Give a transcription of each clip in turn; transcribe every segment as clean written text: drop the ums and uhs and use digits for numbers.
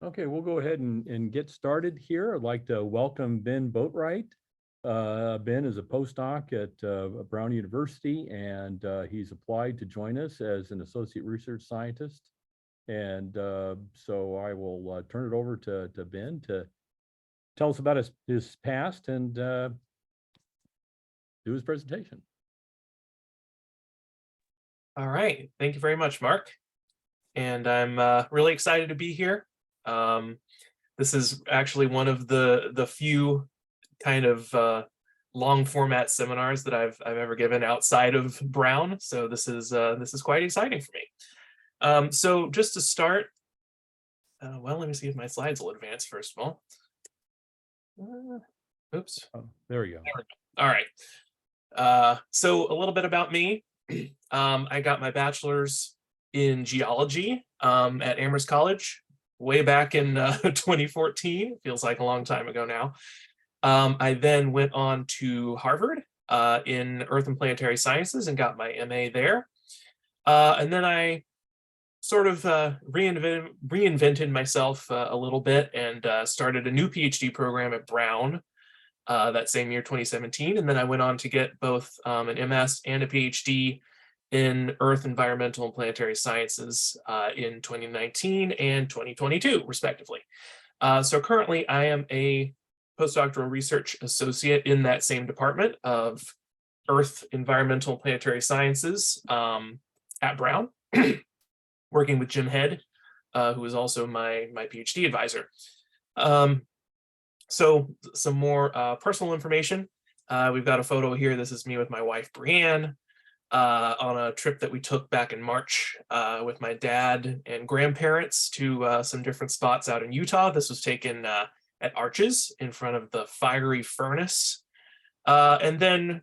Okay, we'll go ahead and get started here. I'd like to welcome Ben Boatwright. Ben is a postdoc at Brown University, and he's applied to join us as an associate research scientist. And so I will turn it over to Ben to tell us about his past and do his presentation. All right, thank you very much, Mark. And I'm really excited to be here. This is actually one of the few kind of long format seminars that I've ever given outside of Brown. So this is quite exciting for me. So just to start, well, let me see if my slides will advance first of all. Oops. Oh, there you go. All right. So a little bit about me. I got my bachelor's in geology at Amherst College way back in 2014. Feels like a long time ago now. I then went on to Harvard in Earth and Planetary Sciences and got my MA there. And then I sort of reinvented myself a little bit and started a new PhD program at Brown that same year, 2017. And then I went on to get both an MS and a PhD in Earth, Environmental, and Planetary Sciences in 2019 and 2022, respectively. So currently I am a postdoctoral research associate in that same department of Earth, Environmental, and Planetary Sciences at Brown, working with Jim Head, who is also my PhD advisor. So some more personal information. We've got a photo here. This is me with my wife, Brianne, on a trip that we took back in March with my dad and grandparents to some different spots out in Utah. This was taken at Arches in front of the fiery furnace. And then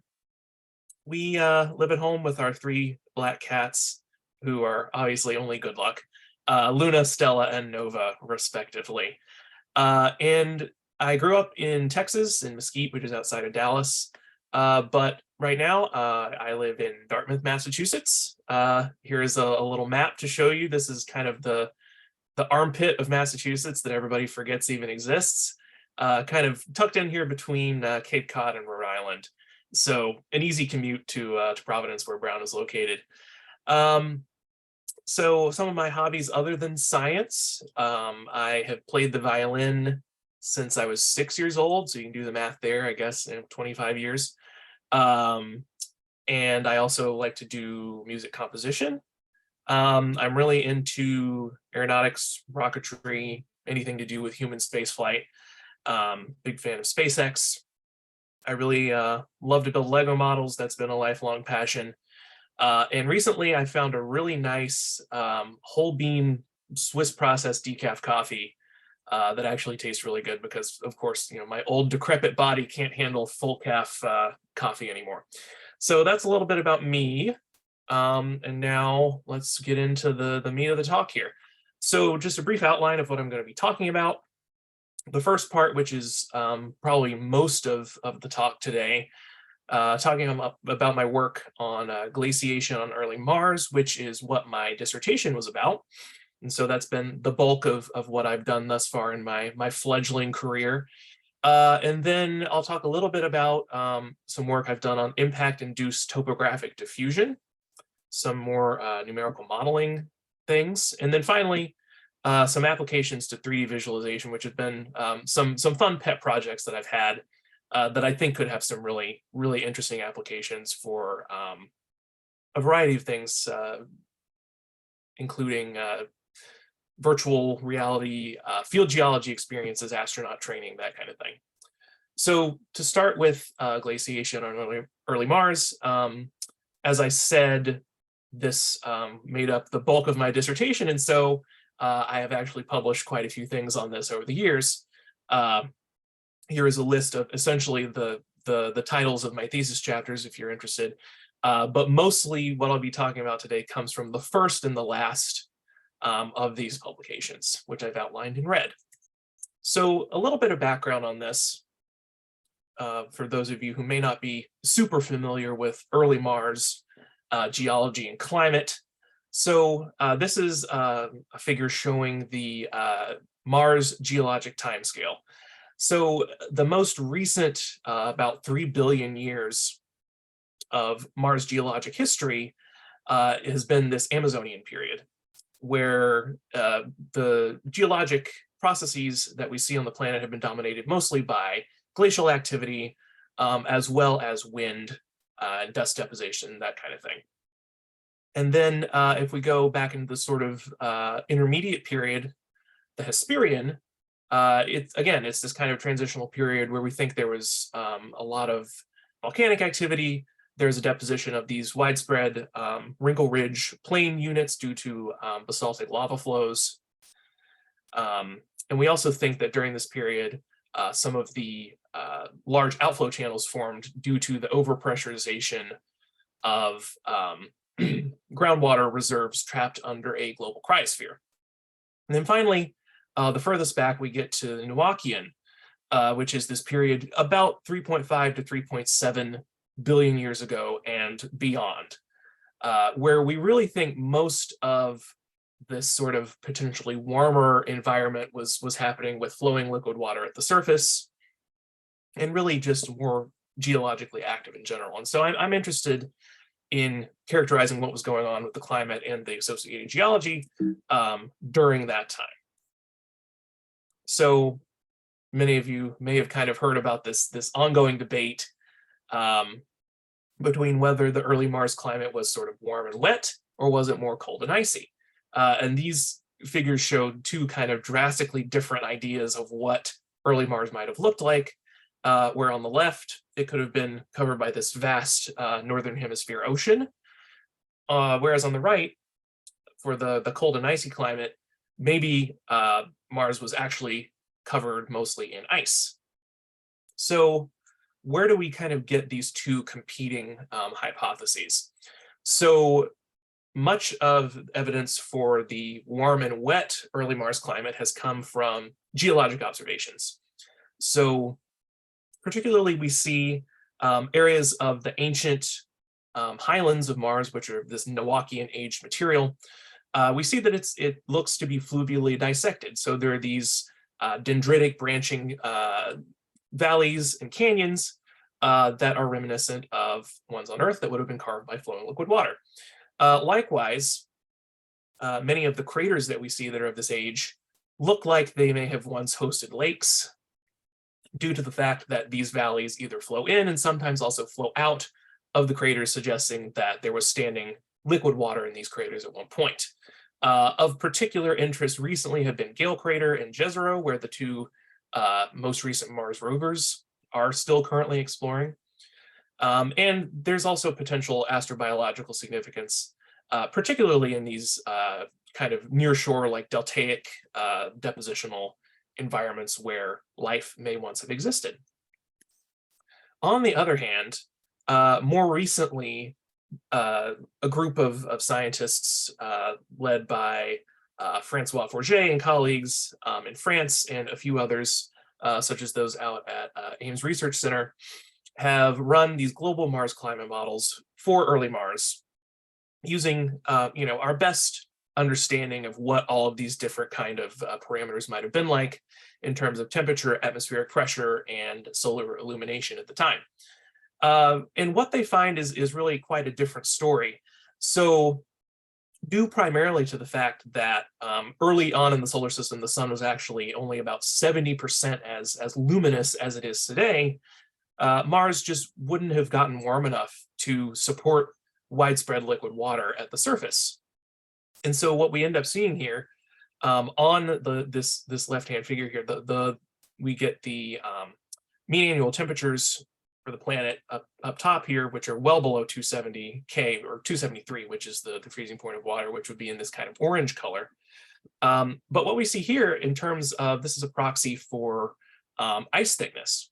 we live at home with our 3 black cats, who are obviously only good luck, Luna, Stella, and Nova, respectively. And I grew up in Texas, in Mesquite, which is outside of Dallas. But right now, I live in Dartmouth, Massachusetts. Here is a little map to show you. This is kind of the armpit of Massachusetts that everybody forgets even exists. Kind of tucked in here between Cape Cod and Rhode Island. So an easy commute to Providence, where Brown is located. So some of my hobbies other than science, I have played the violin since I was 6 years old, so you can do the math there, I guess, in 25 years. And I also like to do music composition. I'm really into aeronautics, rocketry, anything to do with human spaceflight. Big fan of SpaceX. I really love to build Lego models. That's been a lifelong passion. And recently I found a really nice whole bean Swiss processed decaf coffee that actually tastes really good because, of course, my old decrepit body can't handle full calf coffee anymore. So that's a little bit about me. And now let's get into the meat of the talk here. So just a brief outline of what I'm going to be talking about. The first part, which is probably most of the talk today, talking about my work on glaciation on early Mars, which is what my dissertation was about. And so that's been the bulk of what I've done thus far in my fledgling career. And then I'll talk a little bit about some work I've done on impact-induced topographic diffusion, some more numerical modeling things, and then finally some applications to 3D visualization, which have been some fun pet projects that I've had that I think could have some really, really interesting applications for a variety of things, including virtual reality, field geology experiences, astronaut training, that kind of thing. So to start with glaciation on early Mars, as I said, this made up the bulk of my dissertation, and so I have actually published quite a few things on this over the years. Here is a list of essentially the titles of my thesis chapters, if you're interested. But mostly what I'll be talking about today comes from the first and the last of these publications, which I've outlined in red. So a little bit of background on this, for those of you who may not be super familiar with early Mars geology and climate. So this is a figure showing the Mars geologic timescale. So the most recent, about 3 billion years of Mars geologic history has been this Amazonian period, where the geologic processes that we see on the planet have been dominated mostly by glacial activity, as well as wind, dust deposition, that kind of thing. And then if we go back into the sort of intermediate period, the Hesperian, it's this kind of transitional period where we think there was a lot of volcanic activity. There's a deposition of these widespread wrinkle ridge plain units due to basaltic lava flows. And we also think that during this period, some of the large outflow channels formed due to the overpressurization of groundwater reserves trapped under a global cryosphere. And then finally, the furthest back we get to the Noachian, which is this period about 3.5 to 3.7 billion years ago and beyond, where we really think most of this sort of potentially warmer environment was happening with flowing liquid water at the surface, and really just more geologically active in general. And so I'm interested in characterizing what was going on with the climate and the associated geology during that time. So many of you may have kind of heard about this ongoing debate between whether the early Mars climate was sort of warm and wet, or was it more cold and icy? And these figures showed two kind of drastically different ideas of what early Mars might have looked like, where on the left, it could have been covered by this vast northern hemisphere ocean, whereas on the right, for the cold and icy climate, maybe Mars was actually covered mostly in ice. So where do we kind of get these two competing hypotheses? So much of evidence for the warm and wet early Mars climate has come from geologic observations. So particularly we see areas of the ancient highlands of Mars, which are this Noachian aged material. We see that it looks to be fluvially dissected. So there are these dendritic branching valleys and canyons that are reminiscent of ones on Earth that would have been carved by flowing liquid water. Likewise, many of the craters that we see that are of this age look like they may have once hosted lakes, due to the fact that these valleys either flow in and sometimes also flow out of the craters, suggesting that there was standing liquid water in these craters at one point. Of particular interest recently have been Gale Crater and Jezero, where the two most recent Mars rovers are still currently exploring. And there's also potential astrobiological significance, particularly in these kind of nearshore, like deltaic depositional environments where life may once have existed. On the other hand, more recently, a group of scientists led by Francois Forget and colleagues in France and a few others, such as those out at Ames Research Center, have run these global Mars climate models for early Mars using our best understanding of what all of these different kind of parameters might have been like in terms of temperature, atmospheric pressure, and solar illumination at the time. And what they find is really quite a different story. So due primarily to the fact that early on in the solar system, the sun was actually only about 70% as luminous as it is today, Mars just wouldn't have gotten warm enough to support widespread liquid water at the surface. And so what we end up seeing here on this left-hand figure here, we get the mean annual temperatures for the planet up top here, which are well below 270 K or 273, which is the freezing point of water, which would be in this kind of orange color. But what we see here in terms of, this is a proxy for ice thickness.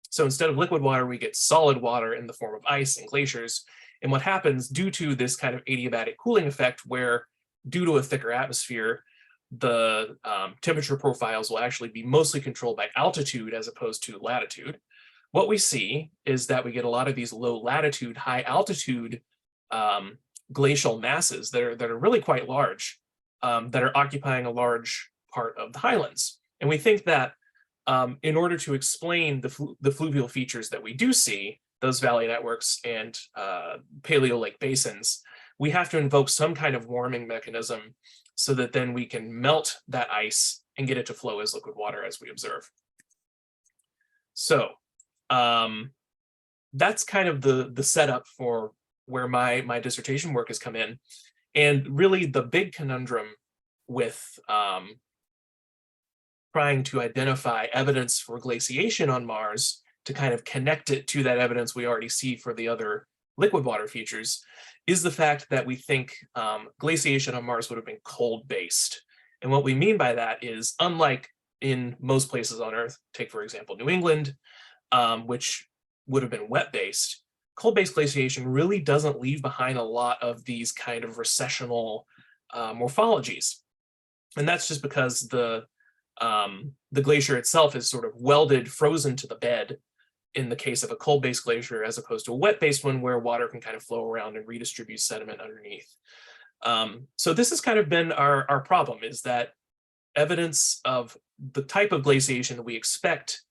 So instead of liquid water, we get solid water in the form of ice and glaciers. And what happens due to this kind of adiabatic cooling effect, where due to a thicker atmosphere, the temperature profiles will actually be mostly controlled by altitude as opposed to latitude. What we see is that we get a lot of these low latitude, high altitude glacial masses that are really quite large, that are occupying a large part of the highlands. And we think that in order to explain the fluvial features that we do see, those valley networks and paleolake basins, we have to invoke some kind of warming mechanism so that then we can melt that ice and get it to flow as liquid water as we observe. So that's kind of the setup for where my dissertation work has come in. And really the big conundrum with trying to identify evidence for glaciation on Mars to kind of connect it to that evidence we already see for the other liquid water features is the fact that we think glaciation on Mars would have been cold-based. And what we mean by that is, unlike in most places on Earth, take for example New England, which would have been wet-based, cold-based glaciation really doesn't leave behind a lot of these kind of recessional morphologies. And that's just because the glacier itself is sort of welded, frozen to the bed in the case of a cold-based glacier, as opposed to a wet-based one where water can kind of flow around and redistribute sediment underneath. So this has kind of been our problem, is that evidence of the type of glaciation that we expect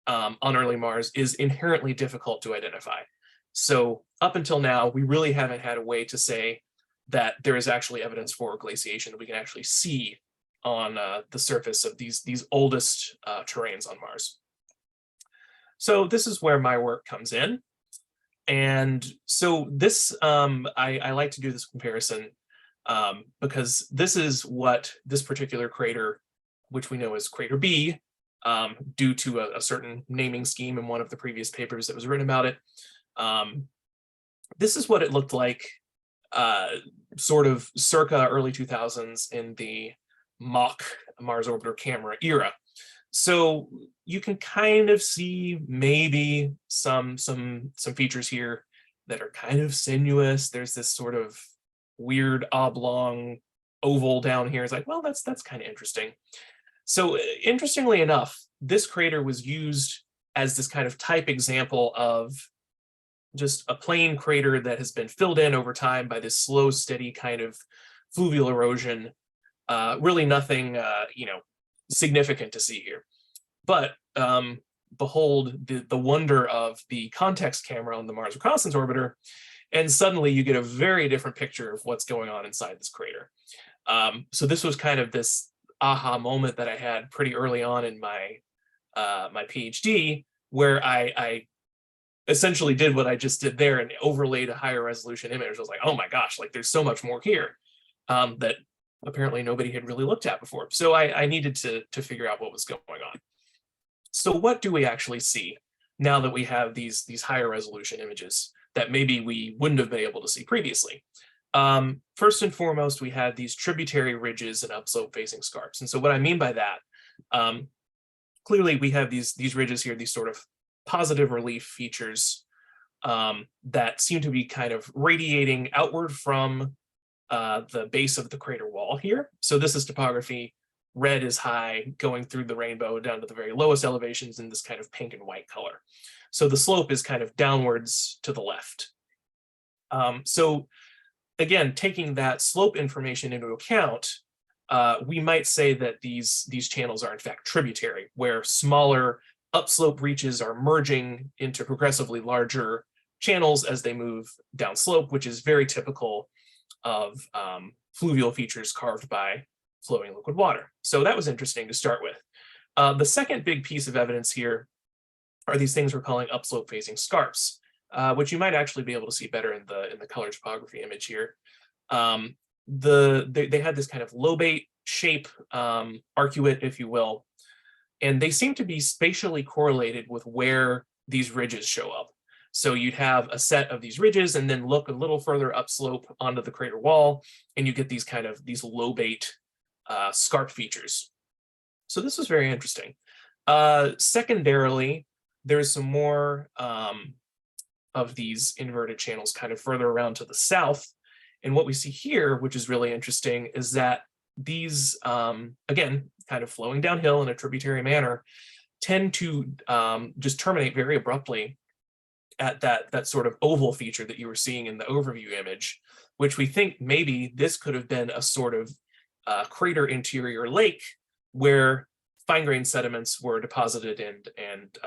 on early Mars is inherently difficult to identify. So up until now, we really haven't had a way to say that there is actually evidence for glaciation that we can actually see on the surface of these oldest terrains on Mars. So this is where my work comes in. And so this, I like to do this comparison because this is what this particular crater, which we know as crater B, due to a certain naming scheme in one of the previous papers that was written about it. This is what it looked like sort of circa early 2000s in the mock Mars orbiter camera era. So you can kind of see maybe some features here that are kind of sinuous. There's this sort of weird oblong oval down here. It's like, well, that's kind of interesting. So interestingly enough, this crater was used as this kind of type example of just a plain crater that has been filled in over time by this slow, steady kind of fluvial erosion. Really nothing, significant to see here. But behold the wonder of the context camera on the Mars Reconnaissance Orbiter, and suddenly you get a very different picture of what's going on inside this crater. So this was kind of this aha moment that I had pretty early on in my my PhD, where I essentially did what I just did there and overlaid a higher resolution image. I was like, oh my gosh, like there's so much more here that apparently nobody had really looked at before. So I needed to figure out what was going on. So what do we actually see now that we have these higher resolution images that maybe we wouldn't have been able to see previously? First and foremost, we had these tributary ridges and upslope facing scarps. And so what I mean by that, clearly we have these ridges here, these sort of positive relief features that seem to be kind of radiating outward from the base of the crater wall here. So this is topography. Red is high, going through the rainbow down to the very lowest elevations in this kind of pink and white color. So the slope is kind of downwards to the left. So again, taking that slope information into account, we might say that these channels are in fact tributary, where smaller upslope reaches are merging into progressively larger channels as they move downslope, which is very typical of fluvial features carved by flowing liquid water. So that was interesting to start with. The second big piece of evidence here are these things we're calling upslope facing scarps, which you might actually be able to see better in the color topography image here. They had this kind of lobate shape, arcuate, if you will, and they seem to be spatially correlated with where these ridges show up. So you'd have a set of these ridges and then look a little further upslope onto the crater wall, and you get these lobate scarp features. So this was very interesting. Secondarily, there's some more of these inverted channels kind of further around to the south. And what we see here, which is really interesting, is that these, again, kind of flowing downhill in a tributary manner, tend to just terminate very abruptly at that sort of oval feature that you were seeing in the overview image. which we think maybe this could have been a sort of crater interior lake where fine-grained sediments were deposited and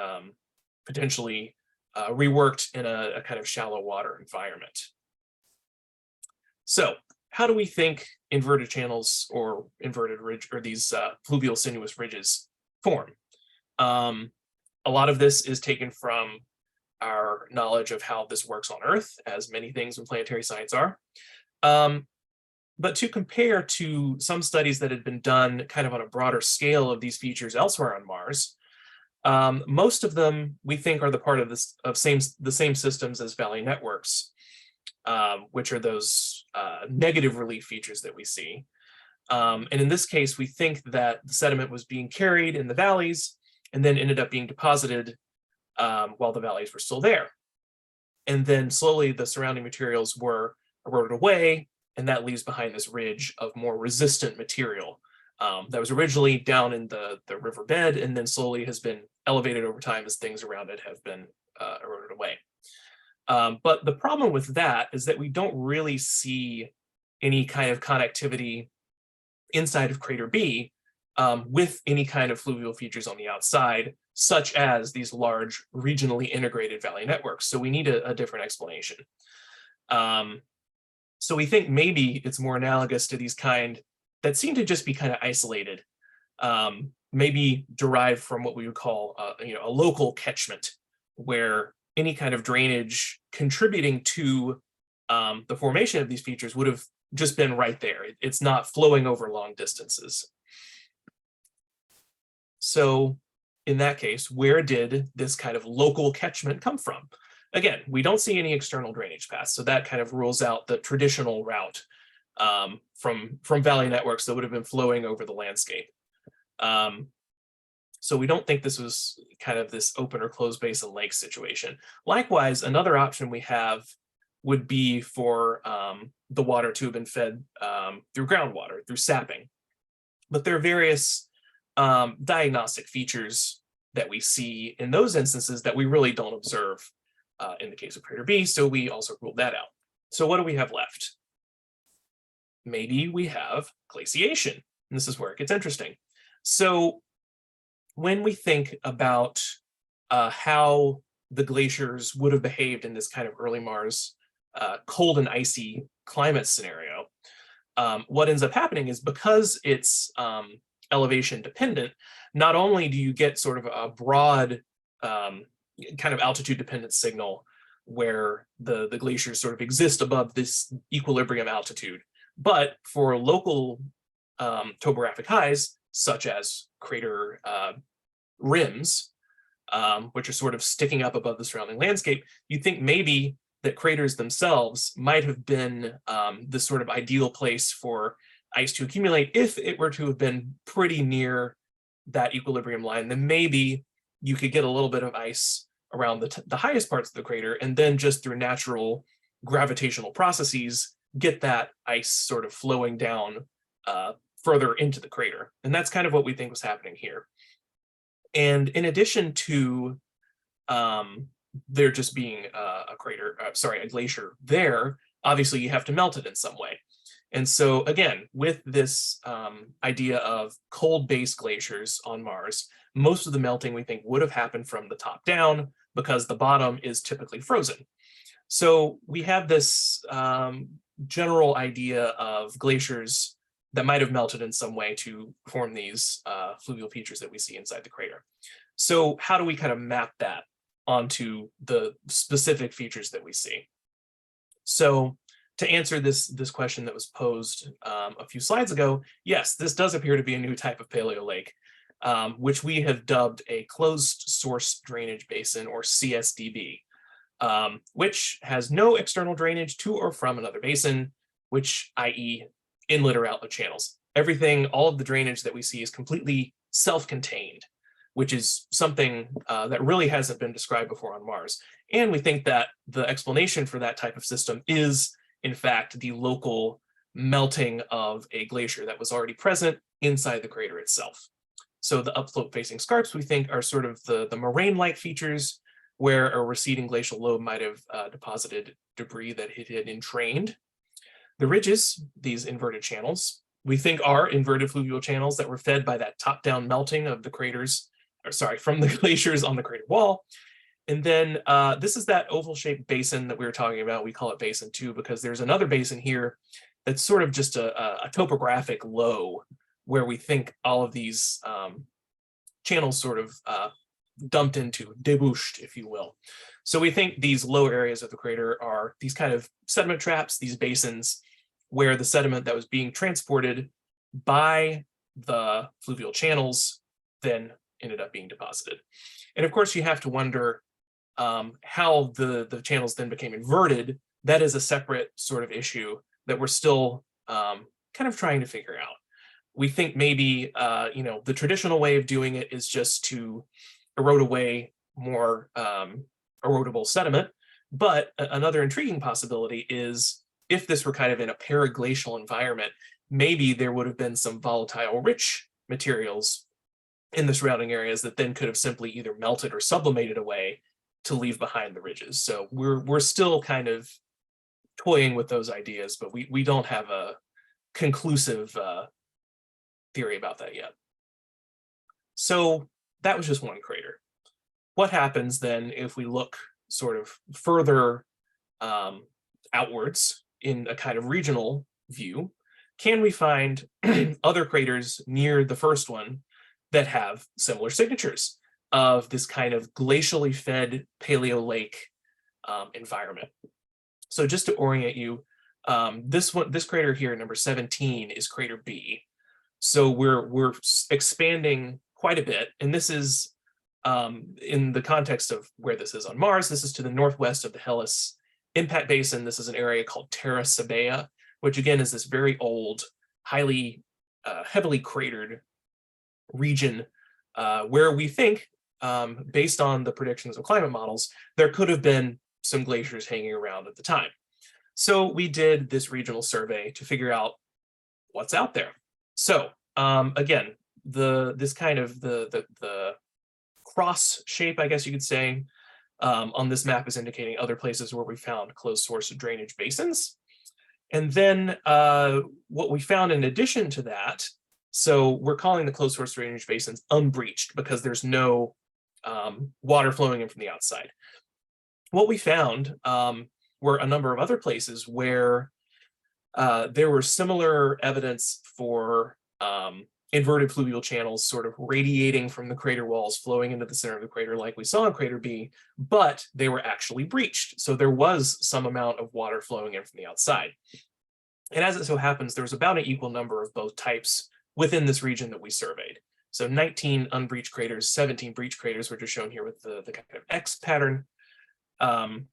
potentially reworked in a kind of shallow water environment. So how do we think inverted channels or inverted ridge or these fluvial sinuous ridges form? A lot of this is taken from our knowledge of how this works on Earth, as many things in planetary science are. But to compare to some studies that had been done kind of on a broader scale of these features elsewhere on Mars, most of them we think are the part of the same systems as valley networks, which are those negative relief features that we see. And in this case, we think that the sediment was being carried in the valleys and then ended up being deposited while the valleys were still there. And then slowly the surrounding materials were eroded away, and that leaves behind this ridge of more resistant material that was originally down in the riverbed and then slowly has been elevated over time as things around it have been eroded away. But the problem with that is that we don't really see any kind of connectivity inside of crater B with any kind of fluvial features on the outside, such as these large regionally integrated valley networks. So we need a different explanation. So we think maybe it's more analogous to these kind that seem to just be kind of isolated, maybe derived from what we would call a local catchment, where any kind of drainage contributing to the formation of these features would have just been right there. It's not flowing over long distances. So in that case, where did this kind of local catchment come from? Again, we don't see any external drainage paths, so that kind of rules out the traditional route from valley networks that would have been flowing over the landscape. So we don't think this was kind of this open or closed basin lake situation. Likewise, another option we have would be for the water to have been fed through groundwater, through sapping. But there are various diagnostic features that we see in those instances that we really don't observe in the case of crater B, so we also ruled that out. So what do we have left? Maybe we have glaciation, and this is where it gets interesting. So when we think about how the glaciers would have behaved in this kind of early Mars cold and icy climate scenario, what ends up happening is because it's elevation dependent, not only do you get sort of a broad kind of altitude dependent signal where the glaciers sort of exist above this equilibrium altitude, but for local topographic highs, such as crater rims, which are sort of sticking up above the surrounding landscape, you think maybe that craters themselves might have been this sort of ideal place for ice to accumulate. If it were to have been pretty near that equilibrium line, then maybe you could get a little bit of ice around the highest parts of the crater, and then just through natural gravitational processes, get that ice sort of flowing down further into the crater. And that's kind of what we think was happening here. And in addition to there just being a glacier there, obviously you have to melt it in some way. And so again, with this idea of cold-based glaciers on Mars, most of the melting we think would have happened from the top down because the bottom is typically frozen. So we have this general idea of glaciers that might have melted in some way to form these fluvial features that we see inside the crater. So how do we kind of map that onto the specific features that we see? So to answer this question that was posed a few slides ago, yes, this does appear to be a new type of paleolake, which we have dubbed a closed source drainage basin, or CSDB, which has no external drainage to or from another basin, which i.e. inlet or outlet channels. Everything, all of the drainage that we see is completely self-contained, which is something that really hasn't been described before on Mars. And we think that the explanation for that type of system is, in fact, the local melting of a glacier that was already present inside the crater itself. So the upslope facing scarps, we think, are sort of the moraine-like features where a receding glacial lobe might have deposited debris that it had entrained. The ridges, these inverted channels, we think are inverted fluvial channels that were fed by that top-down melting of the craters, or sorry, from the glaciers on the crater wall. And then this is that oval-shaped basin that we were talking about. We call it basin 2 because there's another basin here that's sort of just a topographic low where we think all of these channels sort of dumped into, debouched, if you will. So we think these low areas of the crater are these kind of sediment traps, these basins, where the sediment that was being transported by the fluvial channels then ended up being deposited. And of course, you have to wonder how the channels then became inverted. That is a separate sort of issue that we're still kind of trying to figure out. We think maybe the traditional way of doing it is just to erode away more erodible sediment. But another intriguing possibility is if this were kind of in a paraglacial environment, maybe there would have been some volatile rich materials in the surrounding areas that then could have simply either melted or sublimated away to leave behind the ridges. So we're still kind of toying with those ideas, but we don't have a conclusive theory about that yet. So that was just one crater. What happens then if we look sort of further outwards in a kind of regional view? Can we find other craters near the first one that have similar signatures of this kind of glacially fed paleolake environment? So just to orient you, this crater here, number 17, is crater B. So we're expanding quite a bit, and this is in the context of where this is on Mars. This is to the northwest of the Hellas impact basin. This is an area called Terra Sabea, which again is this very old, highly heavily cratered region where we think, based on the predictions of climate models, there could have been some glaciers hanging around at the time. So we did this regional survey to figure out what's out there. So again, this kind of the cross shape, I guess you could say, on this map is indicating other places where we found closed source drainage basins. And then what we found in addition to that, so we're calling the closed source drainage basins unbreached because there's no water flowing in from the outside. What we found were a number of other places where there were similar evidence for inverted fluvial channels sort of radiating from the crater walls, flowing into the center of the crater like we saw in crater B, but they were actually breached. So there was some amount of water flowing in from the outside. And as it so happens, there was about an equal number of both types within this region that we surveyed. So 19 unbreached craters, 17 breached craters, which are shown here with the kind of X pattern. And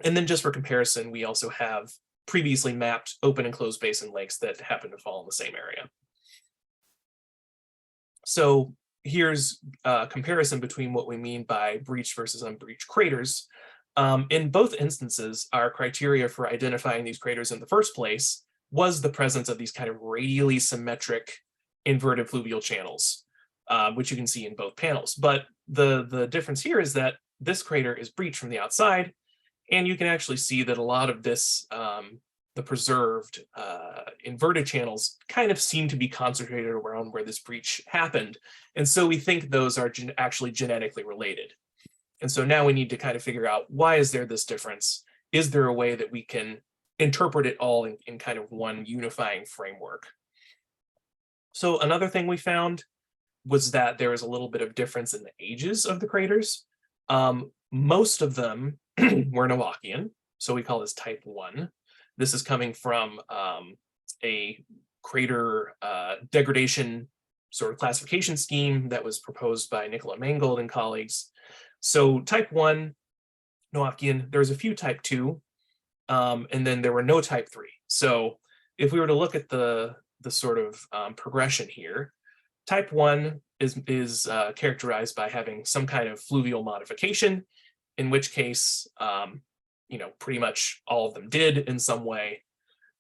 then just for comparison, we also have previously mapped open and closed basin lakes that happen to fall in the same area. So here's a comparison between what we mean by breached versus unbreached craters. In both instances, our criteria for identifying these craters in the first place was the presence of these kind of radially symmetric inverted fluvial channels, which you can see in both panels. But the difference here is that this crater is breached from the outside, and you can actually see that a lot of this, the preserved inverted channels kind of seem to be concentrated around where this breach happened. And so we think those are actually genetically related. And so now we need to kind of figure out, why is there this difference? Is there a way that we can interpret it all in kind of one unifying framework? So another thing we found was that there was a little bit of difference in the ages of the craters. Most of them were Noachian, so we call this type 1. This is coming from a crater degradation sort of classification scheme that was proposed by Nicola Mangold and colleagues. So type 1, Noachian, there's a few type 2, and then there were no type 3. So if we were to look at the sort of progression here, type 1 is characterized by having some kind of fluvial modification, in which case, pretty much all of them did in some way.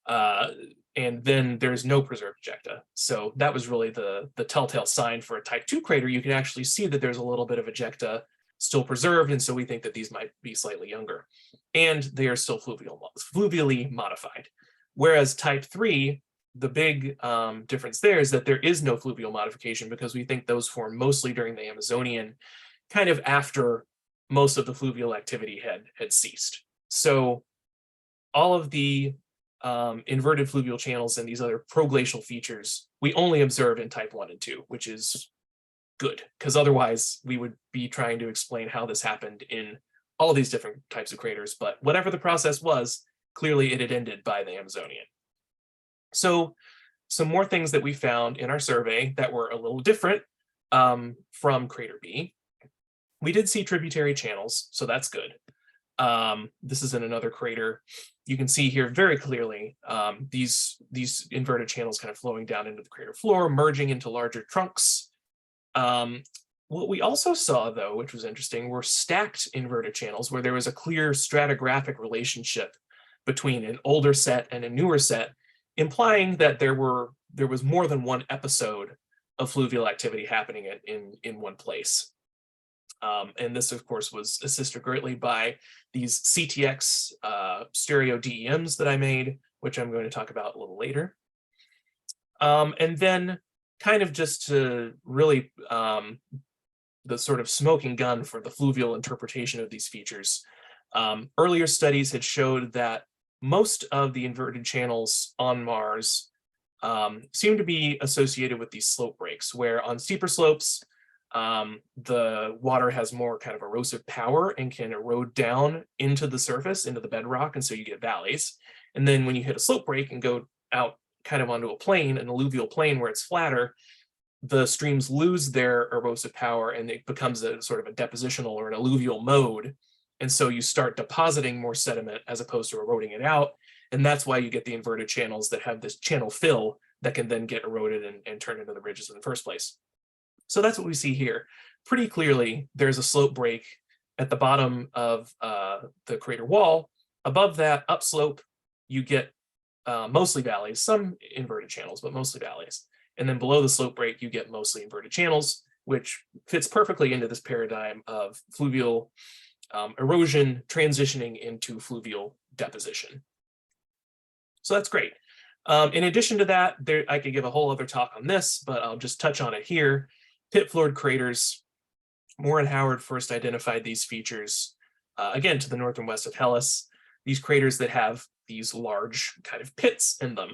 And then there's no preserved ejecta. So that was really the telltale sign for a type 2 crater. You can actually see that there's a little bit of ejecta still preserved, and so we think that these might be slightly younger. And they are still fluvially modified. Whereas type 3, the big difference there is that there is no fluvial modification, because we think those formed mostly during the Amazonian, kind of after most of the fluvial activity had ceased. So all of the inverted fluvial channels and these other proglacial features, we only observe in type 1 and 2, which is good, because otherwise we would be trying to explain how this happened in all these different types of craters. But whatever the process was, clearly it had ended by the Amazonian. So some more things that we found in our survey that were a little different from crater B. We did see tributary channels, so that's good. This is in another crater. You can see here very clearly these inverted channels kind of flowing down into the crater floor, merging into larger trunks. What we also saw, though, which was interesting, were stacked inverted channels where there was a clear stratigraphic relationship between an older set and a newer set, implying that there was more than one episode of fluvial activity happening in one place. And this, of course, was assisted greatly by these CTX stereo DEMs that I made, which I'm going to talk about a little later. And then kind of just to really the sort of smoking gun for the fluvial interpretation of these features. Earlier studies had showed that most of the inverted channels on Mars seem to be associated with these slope breaks, where on steeper slopes, the water has more kind of erosive power and can erode down into the surface, into the bedrock, and so you get valleys. And then when you hit a slope break and go out kind of onto a plain, an alluvial plain where it's flatter, the streams lose their erosive power and it becomes a sort of a depositional or an alluvial mode. And so you start depositing more sediment as opposed to eroding it out. And that's why you get the inverted channels that have this channel fill that can then get eroded and turn into the ridges in the first place. So that's what we see here. Pretty clearly, there's a slope break at the bottom of the crater wall. Above that upslope, you get mostly valleys, some inverted channels, but mostly valleys. And then below the slope break, you get mostly inverted channels, which fits perfectly into this paradigm of fluvial erosion transitioning into fluvial deposition. So that's great. In addition to that, I could give a whole other talk on this, but I'll just touch on it here. Pit-floored craters. Moore and Howard first identified these features, again, to the north and west of Hellas, these craters that have these large kind of pits in them.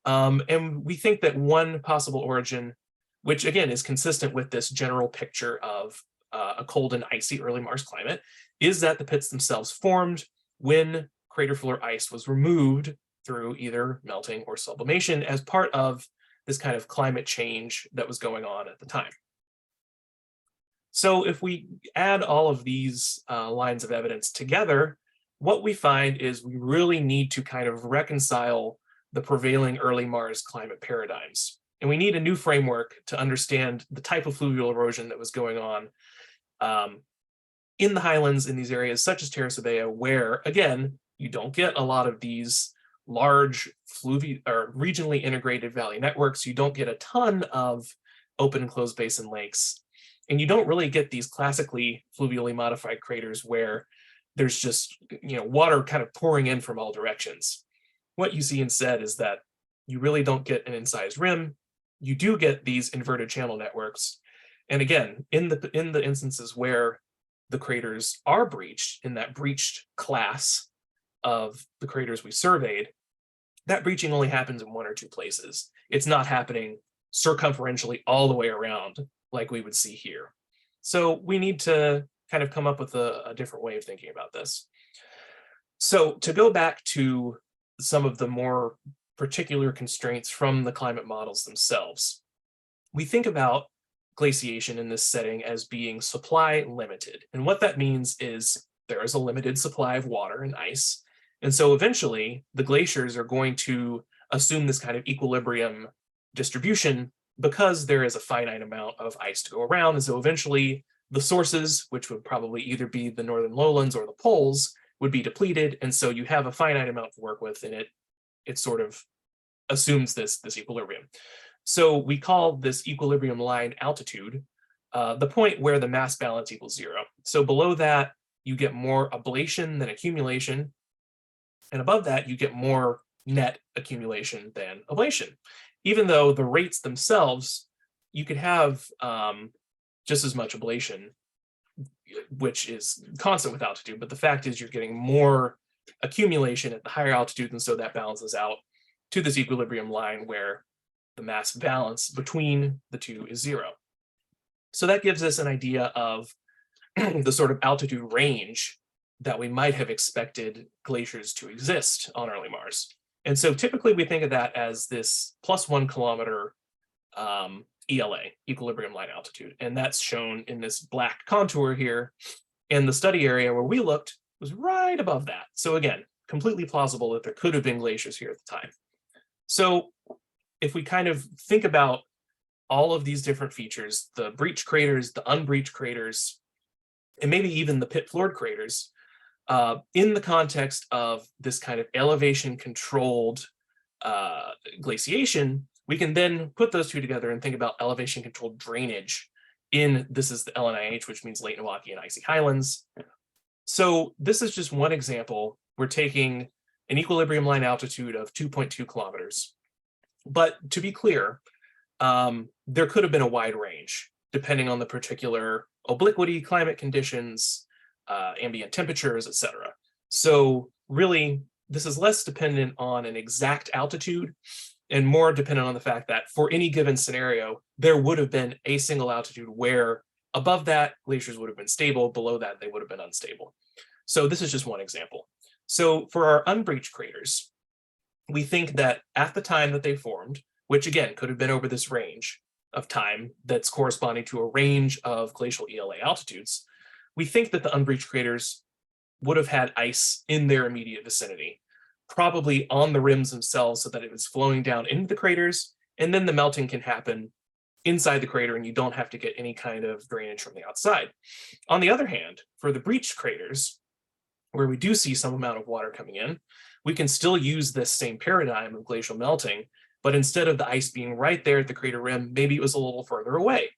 And we think that one possible origin, which again is consistent with this general picture of a cold and icy early Mars climate, is that the pits themselves formed when crater floor ice was removed through either melting or sublimation as part of this kind of climate change that was going on at the time. So if we add all of these lines of evidence together, what we find is we really need to kind of reconcile the prevailing early Mars climate paradigms. And we need a new framework to understand the type of fluvial erosion that was going on in the highlands in these areas such as Terra Sabea, where, again, you don't get a lot of these large regionally integrated valley networks. You don't get a ton of open and closed basin lakes. And you don't really get these classically fluvially modified craters where there's just, water kind of pouring in from all directions. What you see instead is that you really don't get an incised rim. You do get these inverted channel networks. And again, in the instances where the craters are breached, in that breached class of the craters we surveyed, that breaching only happens in one or two places. It's not happening circumferentially all the way around like we would see here. So we need to kind of come up with a different way of thinking about this. So to go back to some of the more particular constraints from the climate models themselves, we think about glaciation in this setting as being supply limited. And what that means is there is a limited supply of water and ice. And so eventually the glaciers are going to assume this kind of equilibrium distribution because there is a finite amount of ice to go around. And so eventually the sources, which would probably either be the northern lowlands or the poles, would be depleted. And so you have a finite amount to work with, and it sort of assumes this equilibrium. So we call this equilibrium line altitude, the point where the mass balance equals 0. So below that, you get more ablation than accumulation. And above that, you get more net accumulation than ablation. Even though the rates themselves, you could have just as much ablation, which is constant with altitude, but the fact is you're getting more accumulation at the higher altitude, and so that balances out to this equilibrium line where the mass balance between the two is 0. So that gives us an idea of the sort of altitude range that we might have expected glaciers to exist on early Mars. And so typically we think of that as this +1 kilometer ELA, equilibrium line altitude. And that's shown in this black contour here. And the study area where we looked was right above that. So again, completely plausible that there could have been glaciers here at the time. So if we kind of think about all of these different features, the breached craters, the unbreached craters, and maybe even the pit-floored craters, in the context of this kind of elevation-controlled glaciation, we can then put those two together and think about elevation-controlled drainage in, this is the LNIH, which means Late Noachian Icy Highlands. So this is just one example. We're taking an equilibrium line altitude of 2.2 kilometers. But to be clear, there could have been a wide range, depending on the particular obliquity, climate conditions, ambient temperatures, etc. So really, this is less dependent on an exact altitude and more dependent on the fact that for any given scenario, there would have been a single altitude where above that, glaciers would have been stable, below that, they would have been unstable. So this is just one example. So for our unbreached craters, we think that at the time that they formed, which again could have been over this range of time that's corresponding to a range of glacial ELA altitudes, we think that the unbreached craters would have had ice in their immediate vicinity, probably on the rims themselves so that it was flowing down into the craters, and then the melting can happen inside the crater and you don't have to get any kind of drainage from the outside. On the other hand, for the breached craters, where we do see some amount of water coming in, we can still use this same paradigm of glacial melting, but instead of the ice being right there at the crater rim, maybe it was a little further away.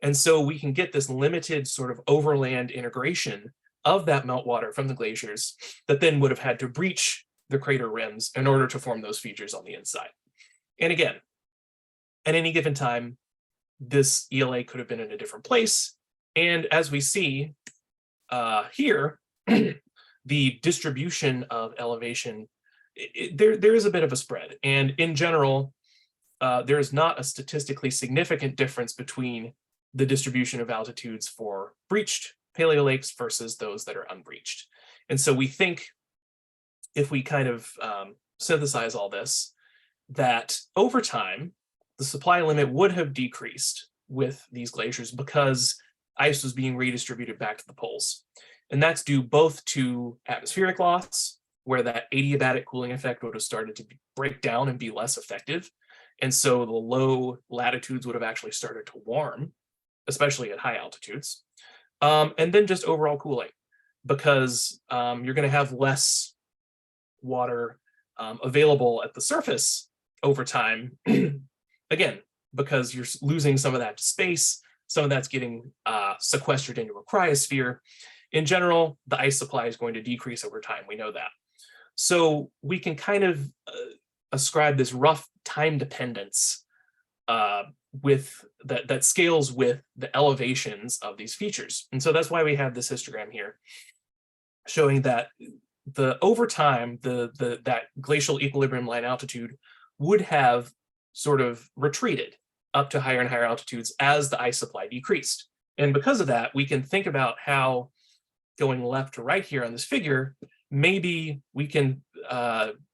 And so we can get this limited sort of overland integration of that meltwater from the glaciers that then would have had to breach the crater rims in order to form those features on the inside. And again, at any given time, this ELA could have been in a different place. And as we see here, the distribution of elevation, there is a bit of a spread. And in general, there is not a statistically significant difference between the distribution of altitudes for breached paleolakes versus those that are unbreached. And so we think, if we kind of synthesize all this, that over time, the supply limit would have decreased with these glaciers because ice was being redistributed back to the poles. And that's due both to atmospheric loss, where that adiabatic cooling effect would have started to break down and be less effective. And so the low latitudes would have actually started to warm, especially at high altitudes. And then just overall cooling, because you're going to have less water available at the surface over time. Again, because you're losing some of that to space, some of that's getting sequestered into a cryosphere. In general, the ice supply is going to decrease over time. We know that. So we can kind of ascribe this rough time dependence with that scales with the elevations of these features. And so that's why we have this histogram here showing that over time, that glacial equilibrium line altitude would have sort of retreated up to higher and higher altitudes as the ice supply decreased. And because of that, we can think about how, going left to right here on this figure, maybe we can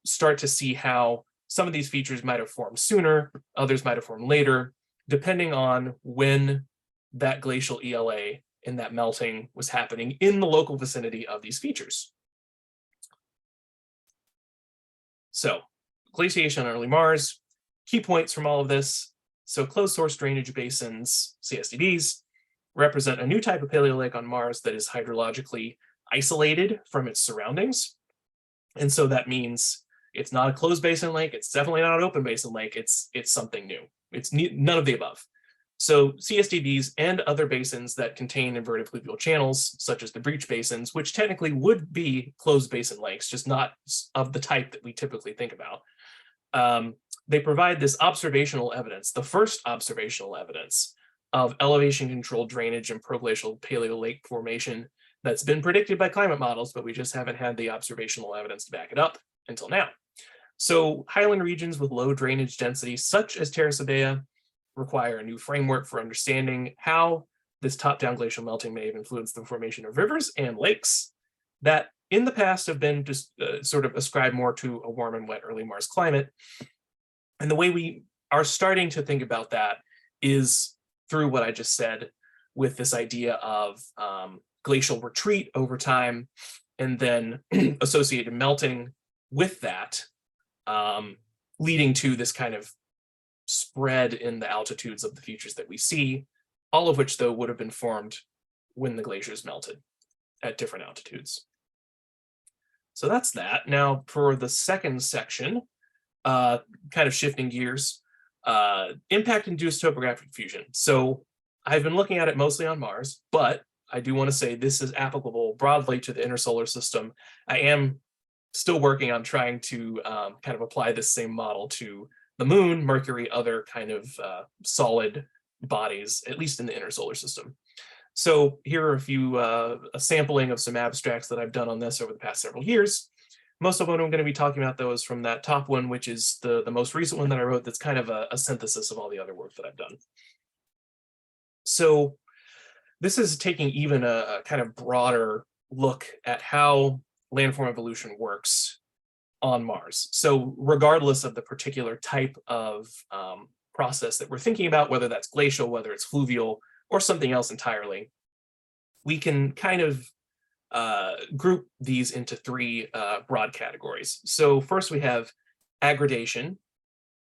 start to see how some of these features might have formed sooner, others might have formed later, depending on when that glacial ELA and that melting was happening in the local vicinity of these features. So, glaciation on early Mars, key points from all of this. So closed source drainage basins, CSDBs, represent a new type of paleolake on Mars that is hydrologically isolated from its surroundings. And so that means it's not a closed basin lake, it's definitely not an open basin lake, it's something new. It's none of the above. So CSDBs and other basins that contain inverted fluvial channels, such as the breach basins, which technically would be closed basin lakes, just not of the type that we typically think about, They provide this observational evidence, the first observational evidence of elevation controlled drainage and proglacial paleolake formation that's been predicted by climate models, but we just haven't had the observational evidence to back it up until now. So highland regions with low drainage density, such as Terra Sabea, require a new framework for understanding how this top-down glacial melting may have influenced the formation of rivers and lakes that in the past have been just sort of ascribed more to a warm and wet early Mars climate. And the way we are starting to think about that is through what I just said, with this idea of glacial retreat over time, and then associated melting with that, leading to this kind of spread in the altitudes of the features that we see, all of which, though, would have been formed when the glaciers melted at different altitudes. So that's that. Now, for the second section, kind of shifting gears, impact-induced topographic diffusion. So I've been looking at it mostly on Mars, but I do want to say this is applicable broadly to the inner solar system. I am still working on trying to kind of apply this same model to the moon, Mercury, other kind of solid bodies, at least in the inner solar system. So here are a sampling of some abstracts that I've done on this over the past several years. Most of what I'm going to be talking about, though, is from that top one, which is the most recent one that I wrote that's kind of a synthesis of all the other work that I've done. So this is taking even a kind of broader look at how landform evolution works on Mars. So regardless of the particular type of process that we're thinking about, whether that's glacial, whether it's fluvial, or something else entirely, we can kind of group these into three broad categories. So first we have aggradation,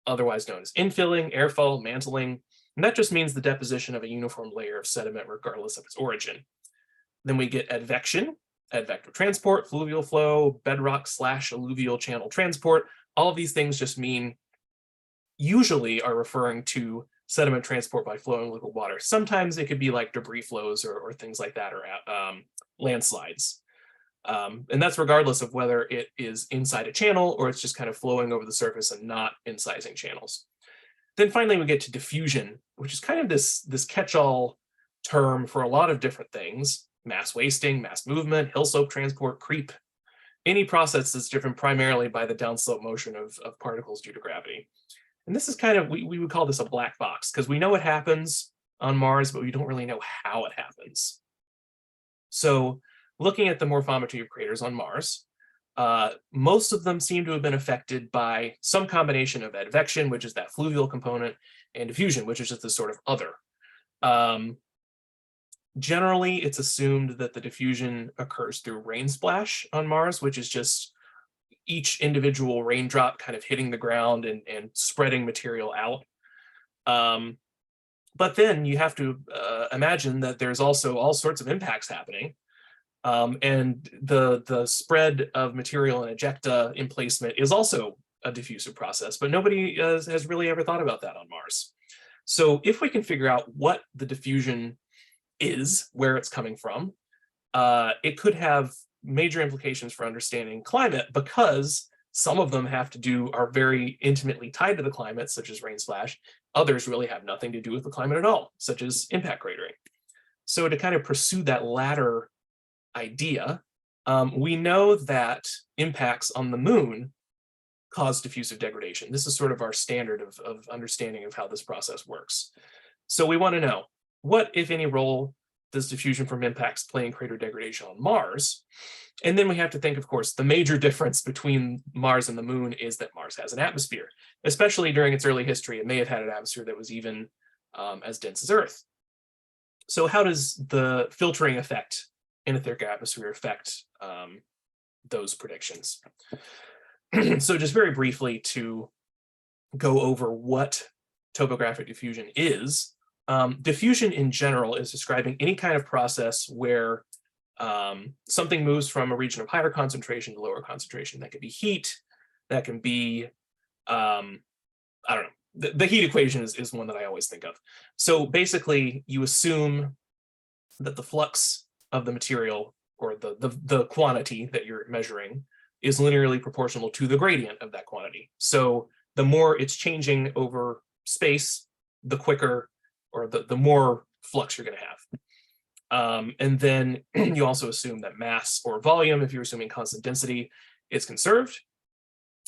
otherwise known as infilling, airfall, mantling, and that just means the deposition of a uniform layer of sediment regardless of its origin. Then we get advection, advective transport, fluvial flow, bedrock/alluvial channel transport. All of these things just mean, usually are referring to sediment transport by flowing liquid water. Sometimes it could be like debris flows or things like that, or landslides. And that's regardless of whether it is inside a channel or it's just kind of flowing over the surface and not incising channels. Then finally, we get to diffusion, which is kind of this catch-all term for a lot of different things: mass wasting, mass movement, hill slope transport, creep, any process that's driven primarily by the downslope motion of particles due to gravity. And this is kind of, we would call this a black box, because we know it happens on Mars, but we don't really know how it happens. So looking at the morphometry of craters on Mars, most of them seem to have been affected by some combination of advection, which is that fluvial component, and diffusion, which is just this sort of other. Generally, it's assumed that the diffusion occurs through rain splash on Mars, which is just each individual raindrop kind of hitting the ground and spreading material out. But then you have to imagine that there's also all sorts of impacts happening. And the spread of material and ejecta emplacement is also a diffusive process, but nobody has really ever thought about that on Mars. So if we can figure out what the diffusion is, where it's coming from, it could have major implications for understanding climate, because some of them are very intimately tied to the climate, such as rain splash. Others really have nothing to do with the climate at all, such as impact cratering. So to kind of pursue that latter idea, we know that impacts on the moon cause diffusive degradation. This is sort of our standard of understanding of how this process works. So we want to know, what, if any, role does diffusion from impacts play in crater degradation on Mars? And then we have to think, of course, the major difference between Mars and the moon is that Mars has an atmosphere. Especially during its early history, it may have had an atmosphere that was even as dense as Earth. So how does the filtering effect in a thicker atmosphere affect those predictions? So just very briefly to go over what topographic diffusion is. Diffusion in general is describing any kind of process where something moves from a region of higher concentration to lower concentration. That could be heat, that can be, I don't know, the heat equation is one that I always think of. So basically, you assume that the flux of the material, or the quantity that you're measuring, is linearly proportional to the gradient of that quantity. So the more it's changing over space, the quicker or the more flux you're going to have. And then you also assume that mass or volume, if you're assuming constant density, is conserved.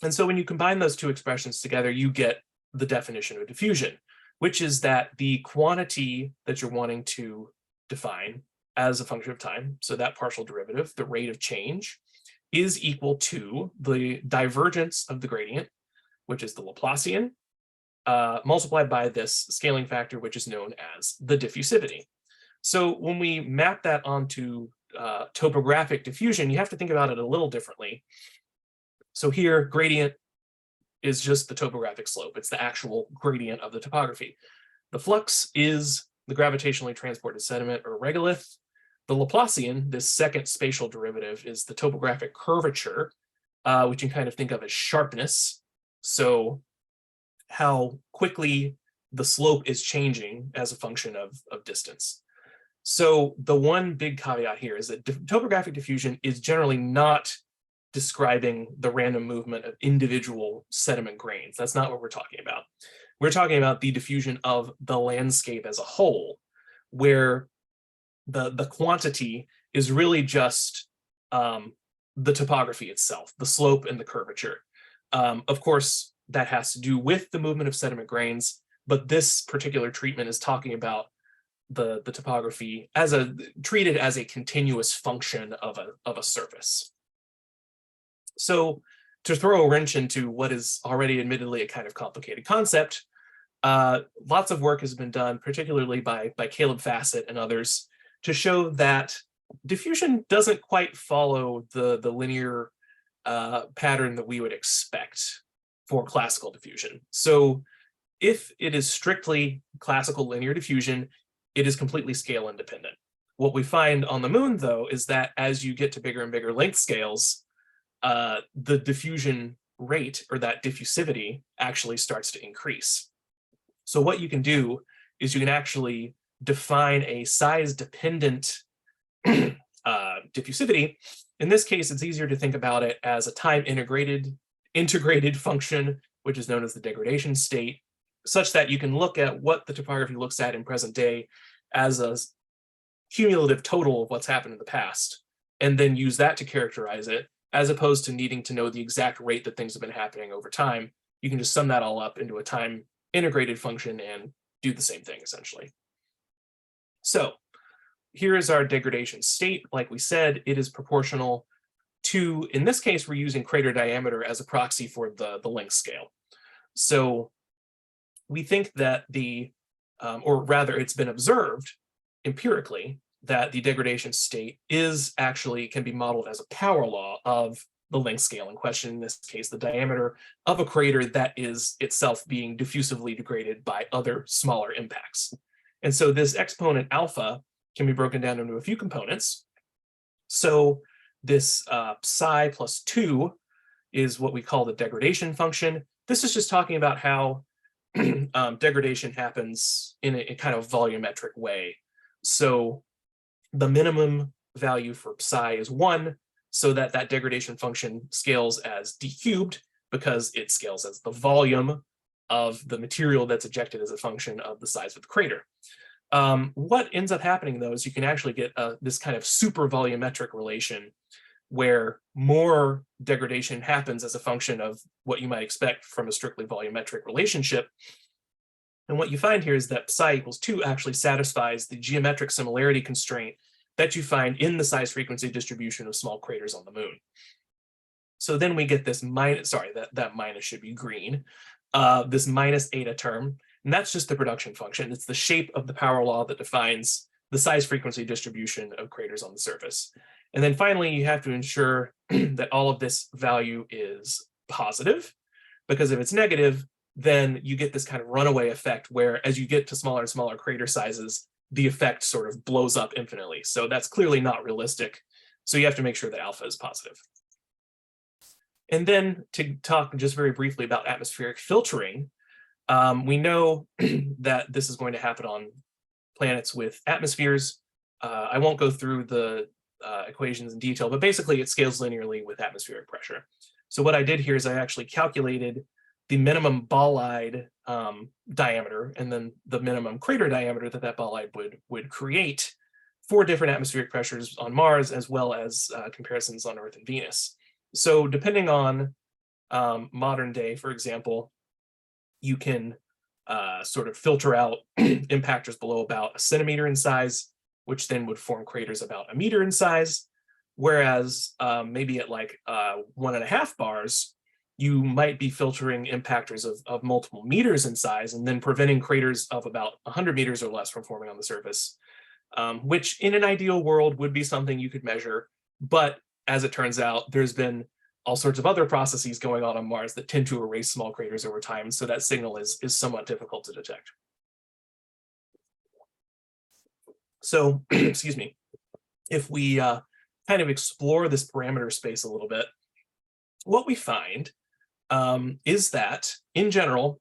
And so when you combine those two expressions together, you get the definition of diffusion, which is that the quantity that you're wanting to define as a function of time, so that partial derivative, the rate of change, is equal to the divergence of the gradient, which is the Laplacian, multiplied by this scaling factor, which is known as the diffusivity. So when we map that onto topographic diffusion, you have to think about it a little differently. So here, gradient is just the topographic slope. It's the actual gradient of the topography. The flux is the gravitationally transported sediment or regolith. The Laplacian, this second spatial derivative, is the topographic curvature, which you can kind of think of as sharpness. So how quickly the slope is changing as a function of distance. So the one big caveat here is that topographic diffusion is generally not describing the random movement of individual sediment grains. That's not what we're talking about. We're talking about the diffusion of the landscape as a whole, where the quantity is really just the topography itself, the slope and the curvature. Of course, that has to do with the movement of sediment grains, but this particular treatment is talking about the topography as treated as a continuous function of a surface. So to throw a wrench into what is already admittedly a kind of complicated concept, lots of work has been done, particularly by Caleb Fassett and others, to show that diffusion doesn't quite follow the linear pattern that we would expect for classical diffusion. So if it is strictly classical linear diffusion, it is completely scale independent. What we find on the moon, though, is that as you get to bigger and bigger length scales, the diffusion rate, or that diffusivity, actually starts to increase. So what you can do is you can actually define a size-dependent diffusivity. In this case, it's easier to think about it as a time-integrated function, which is known as the degradation state, such that you can look at what the topography looks at in present day as a cumulative total of what's happened in the past, and then use that to characterize it, as opposed to needing to know the exact rate that things have been happening over time. You can just sum that all up into a time integrated function and do the same thing, essentially. So here is our degradation state. Like we said, it is proportional to, in this case, we're using crater diameter as a proxy for the length scale. So we think that or rather it's been observed empirically that the degradation state can be modeled as a power law of the length scale in question, in this case, the diameter of a crater that is itself being diffusively degraded by other smaller impacts. And so this exponent alpha can be broken down into a few components. So this psi plus 2 is what we call the degradation function. This is just talking about how degradation happens in a kind of volumetric way. So the minimum value for psi is 1, so that degradation function scales as d cubed, because it scales as the volume of the material that's ejected as a function of the size of the crater. What ends up happening, though, is you can actually get this kind of super volumetric relation where more degradation happens as a function of what you might expect from a strictly volumetric relationship. And what you find here is that psi equals 2 actually satisfies the geometric similarity constraint that you find in the size frequency distribution of small craters on the moon. So then we get this minus, sorry, that minus should be green, this minus eta term, and that's just the production function. It's the shape of the power law that defines the size frequency distribution of craters on the surface. And then finally, you have to ensure that all of this value is positive, because if it's negative, then you get this kind of runaway effect where as you get to smaller and smaller crater sizes, the effect sort of blows up infinitely. So that's clearly not realistic. So you have to make sure that alpha is positive. And then to talk just very briefly about atmospheric filtering, we know that this is going to happen on planets with atmospheres. I won't go through the equations in detail, but basically it scales linearly with atmospheric pressure. So what I did here is I actually calculated the minimum bolide diameter and then the minimum crater diameter that that bolide would create for different atmospheric pressures on Mars, as well as comparisons on Earth and Venus. So depending on modern day, for example, you can sort of filter out impactors below about a centimeter in size, which then would form craters about a meter in size. Whereas maybe at like 1.5 bars, you might be filtering impactors of multiple meters in size and then preventing craters of about 100 meters or less from forming on the surface, which in an ideal world would be something you could measure. But as it turns out, there's been all sorts of other processes going on Mars that tend to erase small craters over time. So that signal is somewhat difficult to detect. So, excuse me, if we kind of explore this parameter space a little bit, what we find is that in general,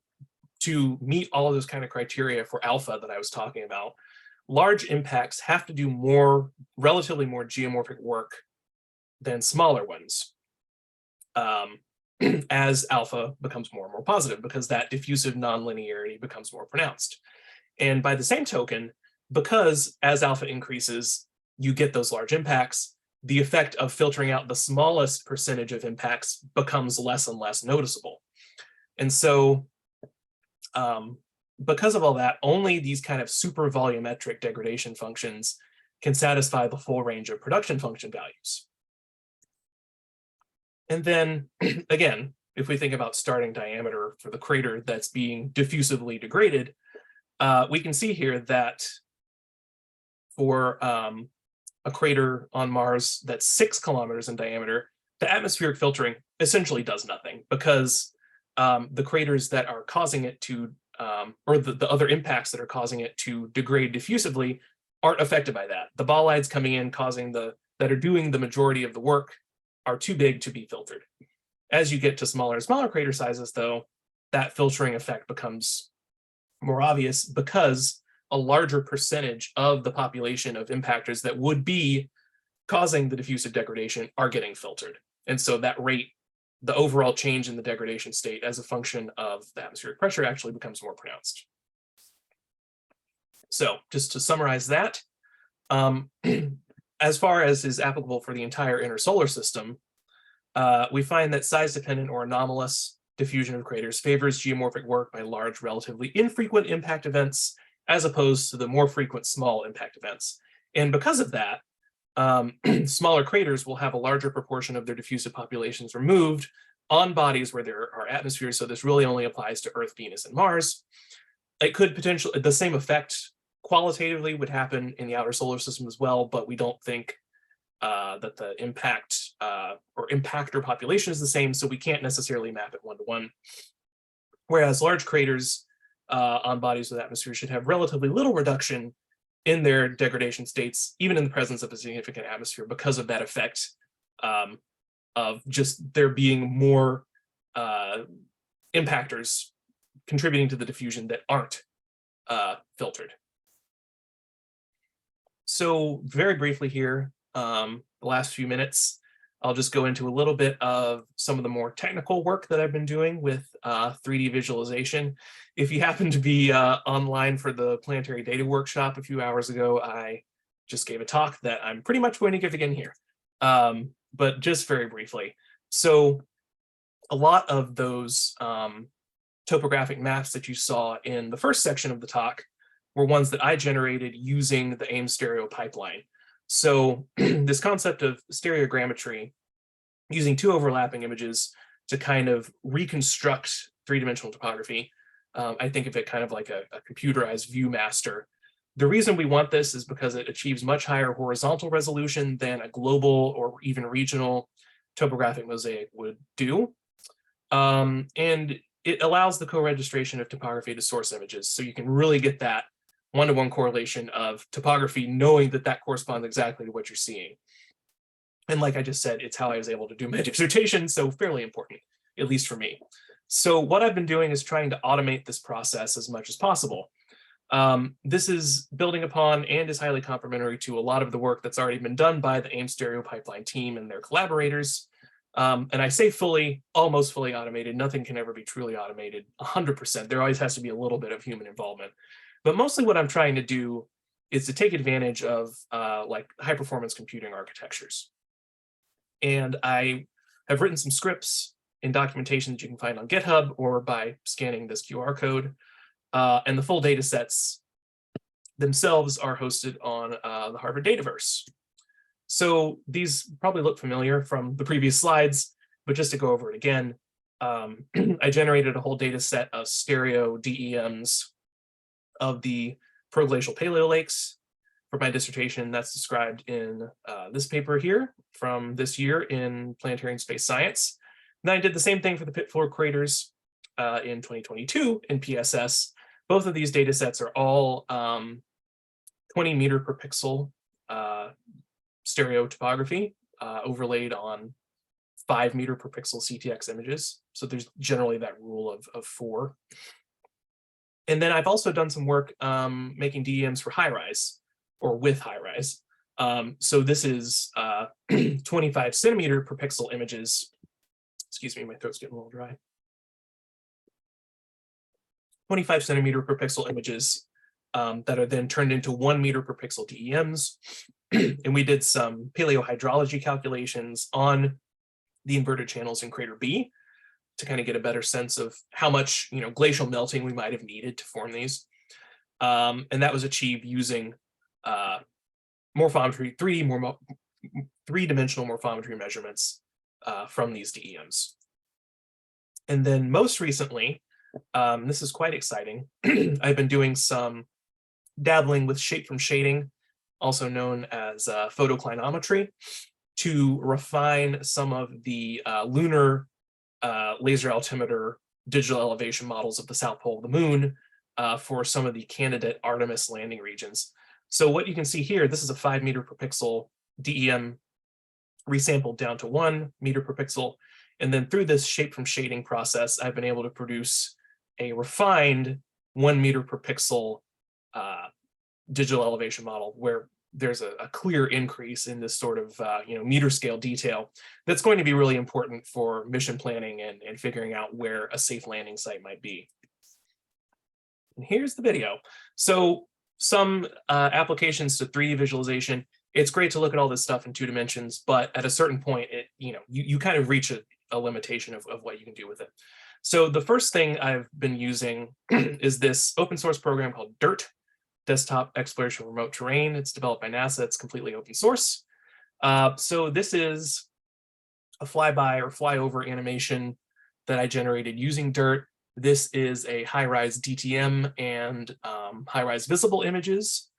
to meet all of those kind of criteria for alpha that I was talking about, large impacts have to do relatively more geomorphic work than smaller ones. As alpha becomes more and more positive, because that diffusive nonlinearity becomes more pronounced. And by the same token, because as alpha increases, you get those large impacts, the effect of filtering out the smallest percentage of impacts becomes less and less noticeable. And so because of all that, only these kind of super volumetric degradation functions can satisfy the full range of production function values. And then again, if we think about starting diameter for the crater that's being diffusively degraded, we can see here that for a crater on Mars that's 6 kilometers in diameter, the atmospheric filtering essentially does nothing, because the craters that are causing it to, or the other impacts that are causing it to degrade diffusively aren't affected by that. The bolides coming in that are doing the majority of the work are too big to be filtered. As you get to smaller and smaller crater sizes, though, that filtering effect becomes more obvious, because a larger percentage of the population of impactors that would be causing the diffusive degradation are getting filtered. And so that rate, the overall change in the degradation state as a function of the atmospheric pressure, actually becomes more pronounced. So just to summarize that, as far as is applicable for the entire inner solar system, we find that size-dependent or anomalous diffusion of craters favors geomorphic work by large, relatively infrequent impact events, as opposed to the more frequent small impact events. And because of that, smaller craters will have a larger proportion of their diffusive populations removed on bodies where there are atmospheres. So this really only applies to Earth, Venus, and Mars. It could potentially, the same effect qualitatively would happen in the outer solar system as well, but we don't think that the impact or impactor population is the same, so we can't necessarily map it one-to-one. Whereas large craters on bodies with atmosphere should have relatively little reduction in their degradation states, even in the presence of a significant atmosphere, because of that effect of just there being more impactors contributing to the diffusion that aren't filtered. So very briefly here, the last few minutes, I'll just go into a little bit of some of the more technical work that I've been doing with 3D visualization. If you happen to be online for the Planetary Data Workshop a few hours ago, I just gave a talk that I'm pretty much going to give again here, but just very briefly. So a lot of those topographic maps that you saw in the first section of the talk were ones that I generated using the AIM stereo pipeline. So this concept of stereogrammetry, using 2 overlapping images to kind of reconstruct 3-dimensional topography, I think of it kind of like a computerized view master. The reason we want this is because it achieves much higher horizontal resolution than a global or even regional topographic mosaic would do. And it allows the co-registration of topography to source images, so you can really get that one-to-one correlation of topography, knowing that that corresponds exactly to what you're seeing. And like I just said, it's how I was able to do my dissertation, so fairly important, at least for me. So what I've been doing is trying to automate this process as much as possible. This is building upon and is highly complementary to a lot of the work that's already been done by the AIM Stereo Pipeline team and their collaborators. And I say fully, almost fully automated. Nothing can ever be truly automated 100%. There always has to be a little bit of human involvement. But mostly what I'm trying to do is to take advantage of like high performance computing architectures. And I have written some scripts in documentation that you can find on GitHub or by scanning this QR code. And the full data sets themselves are hosted on the Harvard Dataverse. So these probably look familiar from the previous slides, but just to go over it again, I generated a whole data set of stereo DEMs of the proglacial paleolakes for my dissertation. That's described in this paper here from this year in Planetary and Space Science. And then I did the same thing for the pit floor craters in 2022 in PSS. Both of these data sets are all 20 meter per pixel stereo topography overlaid on 5 meter per pixel CTX images. So there's generally that rule of 4. And then I've also done some work making DEMs for high rise or with high rise. So this is 25 centimeter per pixel images. Excuse me, my throat's getting a little dry. 25 centimeter per pixel images that are then turned into 1 meter per pixel DEMs. And we did some paleohydrology calculations on the inverted channels in crater B to kind of get a better sense of how much glacial melting we might have needed to form these. And that was achieved using morphometry, three-dimensional morphometry measurements from these DEMs. And then most recently, this is quite exciting, I've been doing some dabbling with shape from shading, also known as photoclinometry, to refine some of the lunar laser altimeter digital elevation models of the South Pole of the Moon for some of the candidate Artemis landing regions. So what you can see here, this is a 5 meter per pixel DEM resampled down to 1 meter per pixel. And then through this shape from shading process, I've been able to produce a refined 1 meter per pixel digital elevation model where there's a clear increase in this sort of meter scale detail that's going to be really important for mission planning and figuring out where a safe landing site might be. And here's the video. So some applications to 3D visualization. It's great to look at all this stuff in 2 dimensions, but at a certain point, you kind of reach a limitation of what you can do with it. So the first thing I've been using is this open source program called DIRT, Desktop Exploration Remote Terrain. It's developed by NASA. It's completely open source. So this is a flyby or flyover animation that I generated using DIRT. This is a high-rise DTM and high-rise visible images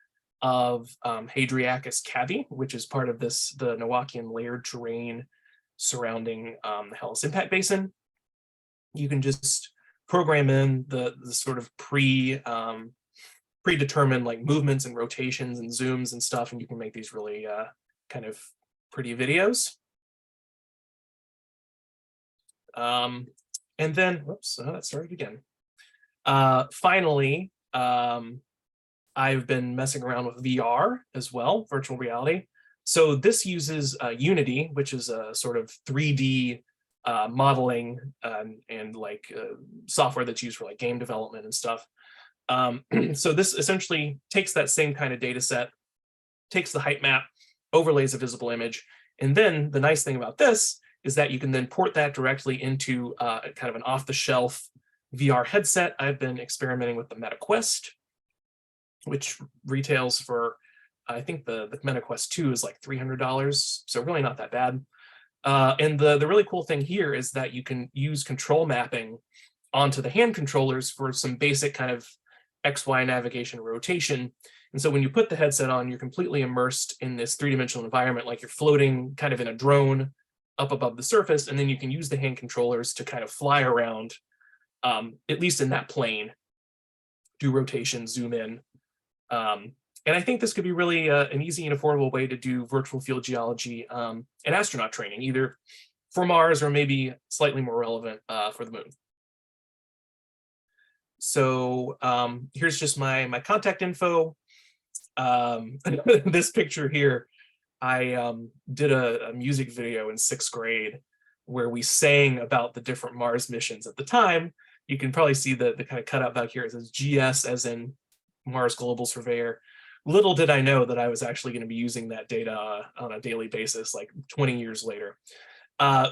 of Hadriacus Cavi, which is part of the Noachian layered terrain surrounding the Hellas Impact Basin. You can just program in the sort of predetermined like movements and rotations and zooms and stuff, and you can make these really kind of pretty videos. And then, whoops, that started again. Finally, I've been messing around with VR as well, virtual reality. So this uses Unity, which is a sort of 3D modeling and like software that's used for like game development and stuff. So this essentially takes that same kind of data set, takes the height map, overlays a visible image, and then the nice thing about this is that you can then port that directly into kind of an off-the-shelf VR headset. I've been experimenting with the MetaQuest, which retails for, I think the MetaQuest 2 is like $300, so really not that bad. And the really cool thing here is that you can use control mapping onto the hand controllers for some basic kind of XY navigation rotation. And so when you put the headset on, you're completely immersed in this 3-dimensional environment, like you're floating kind of in a drone up above the surface, and then you can use the hand controllers to kind of fly around, at least in that plane, do rotation, zoom in. And I think this could be really an easy and affordable way to do virtual field geology and astronaut training, either for Mars or maybe slightly more relevant for the moon. So here's just my contact info. This picture here, I did a music video in 6th grade where we sang about the different Mars missions at the time. You can probably see the kind of cutout back here. It says GS as in Mars Global Surveyor. Little did I know that I was actually going to be using that data on a daily basis, like 20 years later.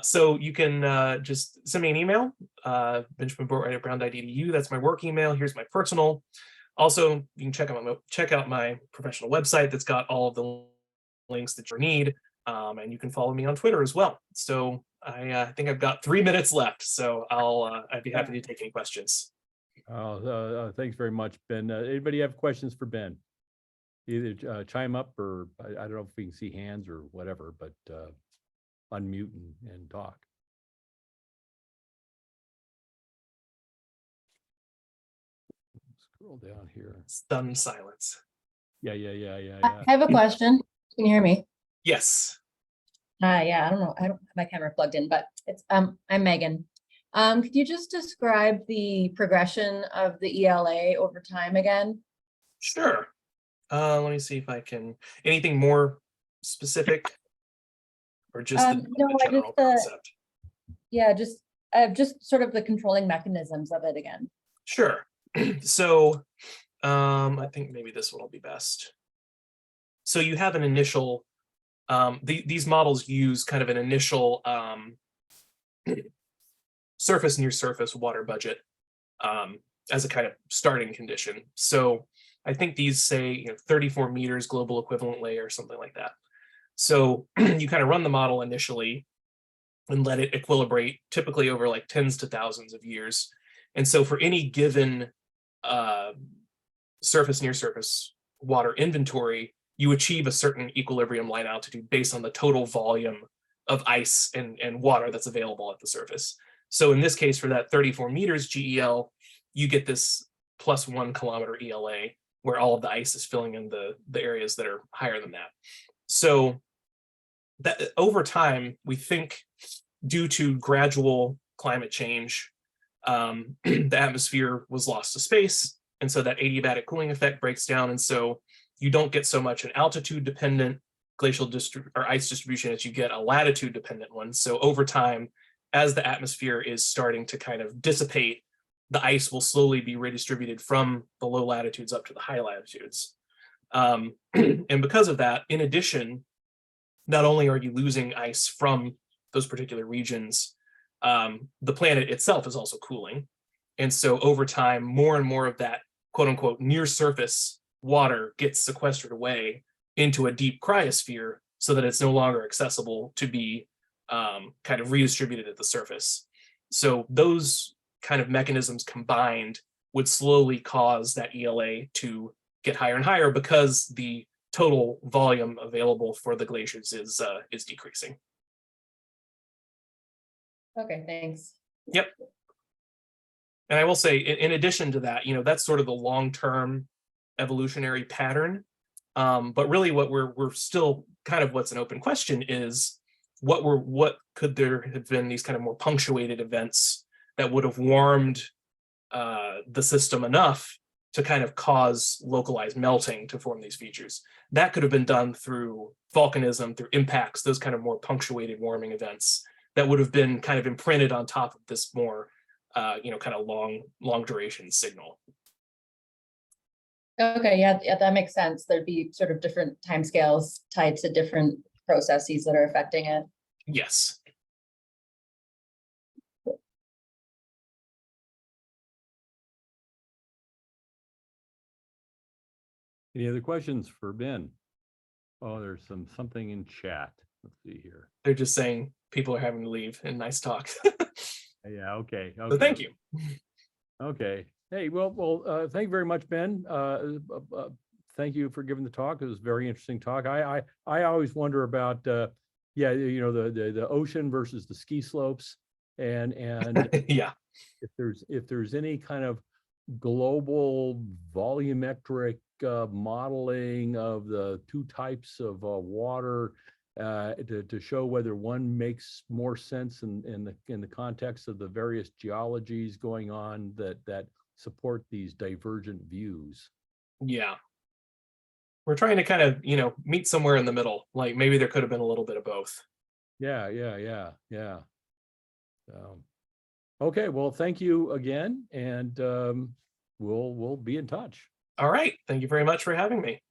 So you can just send me an email, benjamin.boatwright@brown.edu. That's my work email. Here's my personal. Also, you can check out my professional website that's got all of the links that you need, and you can follow me on Twitter as well. So I think I've got 3 minutes left, so I'd be happy to take any questions. Thanks very much, Ben. Anybody have questions for Ben? Either chime up, or I don't know if we can see hands or whatever, but unmute and talk. Scroll down here. Stunned silence. Yeah. I have a question. Can you hear me? Yes. Yeah, I don't have my camera plugged in, but it's I'm Megan. Could you just describe the progression of the ELA over time again? Sure. Let me see if I can. Anything more specific, or just the general concept? Yeah, just sort of the controlling mechanisms of it again. Sure. So I think maybe this one will be best. So you have an initial, these models use kind of an initial surface near surface water budget as a kind of starting condition. So I think these say 34 meters global equivalent layer or something like that. So you kind of run the model initially and let it equilibrate, typically over like tens to thousands of years. And so for any given surface near surface water inventory, you achieve a certain equilibrium line altitude based on the total volume of ice and water that's available at the surface. So in this case, for that 34 meters GEL, you get this +1 kilometer ELA, where all of the ice is filling in the areas that are higher than that. So that over time, we think due to gradual climate change, the atmosphere was lost to space. And so that adiabatic cooling effect breaks down. And so you don't get so much an altitude dependent glacial or ice distribution as you get a latitude dependent one. So over time, as the atmosphere is starting to kind of dissipate, the ice will slowly be redistributed from the low latitudes up to the high latitudes. And because of that, in addition, not only are you losing ice from those particular regions, the planet itself is also cooling. And so over time, more and more of that quote unquote near surface water gets sequestered away into a deep cryosphere so that it's no longer accessible to be kind of redistributed at the surface. So those kind of mechanisms combined would slowly cause that ELA to get higher and higher because the total volume available for the glaciers is decreasing. Okay, thanks. Yep. And I will say, in addition to that, that's sort of the long-term evolutionary pattern. But really what we're still kind of what's an open question is what could there have been these kind of more punctuated events that would have warmed the system enough to kind of cause localized melting to form these features. That could have been done through volcanism, through impacts, those kind of more punctuated warming events that would have been kind of imprinted on top of this more, kind of long duration signal. Okay, yeah, that makes sense. There'd be sort of different timescales tied to different processes that are affecting it. Yes. Any other questions for Ben? Oh, there's something in chat. Let's see here. They're just saying people are having to leave, and nice talk. Yeah, okay. So thank you. Okay. Hey, well, thank you very much, Ben. Thank you for giving the talk. It was a very interesting talk. I always wonder about the ocean versus the ski slopes, and yeah, if there's any kind of global volumetric modeling of the two types of water to show whether one makes more sense in the context of the various geologies going on that support these divergent views. Yeah. We're trying to kind of, meet somewhere in the middle. Like maybe there could have been a little bit of both. Yeah. Okay, well, thank you again, and we'll be in touch. All right. Thank you very much for having me.